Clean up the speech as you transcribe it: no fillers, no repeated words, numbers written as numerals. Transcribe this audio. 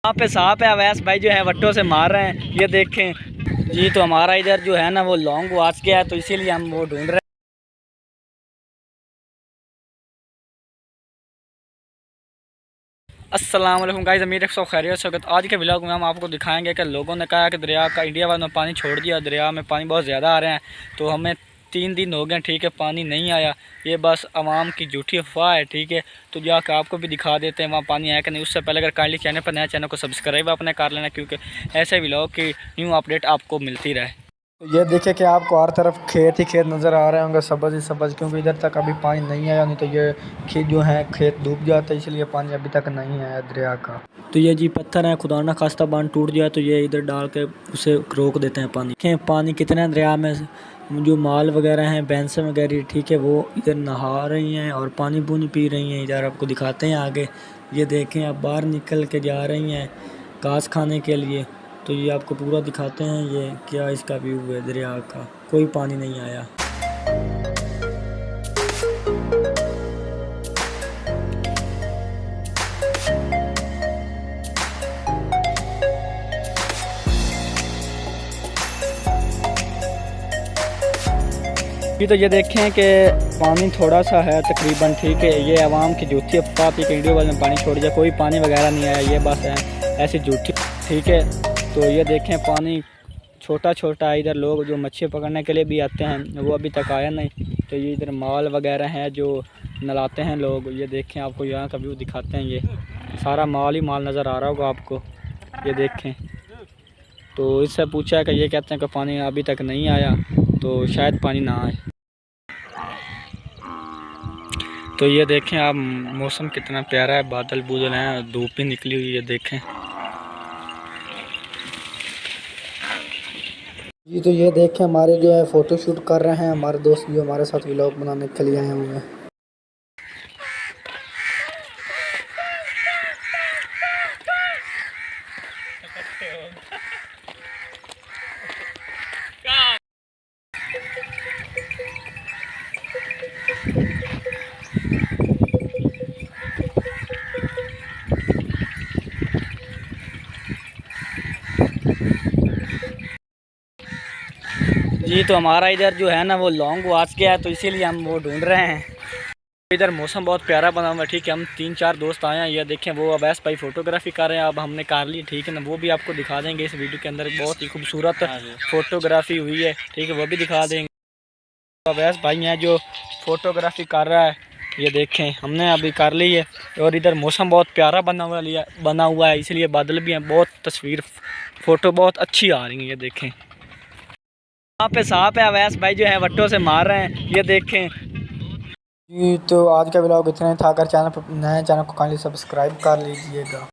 यहाँ पे सांप है, अवैस भाई जो है वट्टों से मार रहे हैं, ये देखें जी। तो हमारा इधर जो है ना वो लॉन्ग वाच गया है, तो इसीलिए हम वो ढूंढ रहे हैं। अस्सलाम वालेकुम गाइस, अमीर एक सौ खैरियत से। आज के व्लॉग में हम आपको दिखाएंगे कि लोगों ने कहा कि दरिया का इंडिया वालों ने पानी छोड़ दिया, दरिया में पानी बहुत ज़्यादा आ रहे हैं। तो हमें 3 दिन हो गए, ठीक है, पानी नहीं आया। ये बस आवाम की झूठी अफवाह है, ठीक है। तो जाकर आपको भी दिखा देते हैं वहाँ पानी आया कि नहीं। उससे पहले अगर काइंडली चैनल पर नया, चैनल को सब्सक्राइब अपने कर लेना, क्योंकि ऐसे व्लॉग की न्यू अपडेट आपको मिलती रहे। तो ये देखिए कि आपको हर तरफ खेत ही खेत नज़र आ रहे होंगे, सब्ज़ ही सब्ज़, क्योंकि इधर तक अभी पानी नहीं आया। नहीं तो ये खेत जो है खेत डूब जाता है, इसलिए पानी अभी तक नहीं आया दरिया का। तो ये जी पत्थर है, खुदा ना खास्ता बांध टूट जाए तो ये इधर डाल के उसे रोक देते हैं पानी। देखें पानी कितना है दरिया में, जो माल वगैरह हैं, भैंसें वगैरह, ठीक है, वो इधर नहा रही हैं और पानी पूनी पी रही हैं। इधर आपको दिखाते हैं आगे, ये देखें आप बाहर निकल के जा रही हैं घास खाने के लिए। तो ये आपको पूरा दिखाते हैं ये क्या इसका व्यू है दरिया का। कोई पानी नहीं आया। तो ये देखें कि पानी थोड़ा सा है तकरीबन, ठीक है। ये आवाम की झूठी अफवाह थी कि इंडिया वाले ने पानी छोड़ दिया, कोई पानी वगैरह नहीं आया, ये बस है ऐसी झूठी, ठीक है। तो ये देखें पानी छोटा छोटा, इधर लोग जो मच्छी पकड़ने के लिए भी आते हैं वो अभी तक आया नहीं। तो ये इधर माल वगैरह हैं जो नलाते हैं लोग। ये देखें आपको यहाँ का व्यू दिखाते हैं, ये सारा माल ही माल नज़र आ रहा होगा आपको, ये देखें। तो इससे पूछा है कि ये कहते हैं कि पानी अभी तक नहीं आया, तो शायद पानी ना आए। तो ये देखें आप मौसम कितना प्यारा है, बादल बूदल हैं, धूप भी निकली हुई है, देखें जी। तो ये देखें हमारे जो है फ़ोटो शूट कर रहे हैं हमारे दोस्त जो हमारे साथ व्लॉग बनाने के लिए आए हुए हैं। जी। तो हमारा इधर जो है ना वो लॉन्ग वाच गया है, तो इसीलिए हम वो ढूंढ रहे हैं। इधर मौसम बहुत प्यारा बना हुआ है, ठीक है। हम 3-4 दोस्त आए हैं, ये देखें वो अवैस भाई फ़ोटोग्राफी कर रहे हैं, अब हमने कर ली, ठीक है ना। वो भी आपको दिखा देंगे इस वीडियो के अंदर, बहुत ही खूबसूरत फ़ोटोग्राफी हुई है, ठीक है, वो भी दिखा देंगे। अवैस भाई हैं जो फ़ोटोग्राफी कर रहा है, ये देखें हमने अभी कर ली है। और इधर मौसम बहुत प्यारा बना हुआ है, इसलिए बादल भी हैं, बहुत तस्वीर फ़ोटो बहुत अच्छी आ रही है, ये देखें। यहाँ पे सांप है, अवैस भाई जो है वट्टों से मार रहे हैं, ये देखें जी। तो आज का व्लॉग इतना ही था। अगर चैनल पर नए चैनल को काइंडली सब्सक्राइब कर लीजिएगा।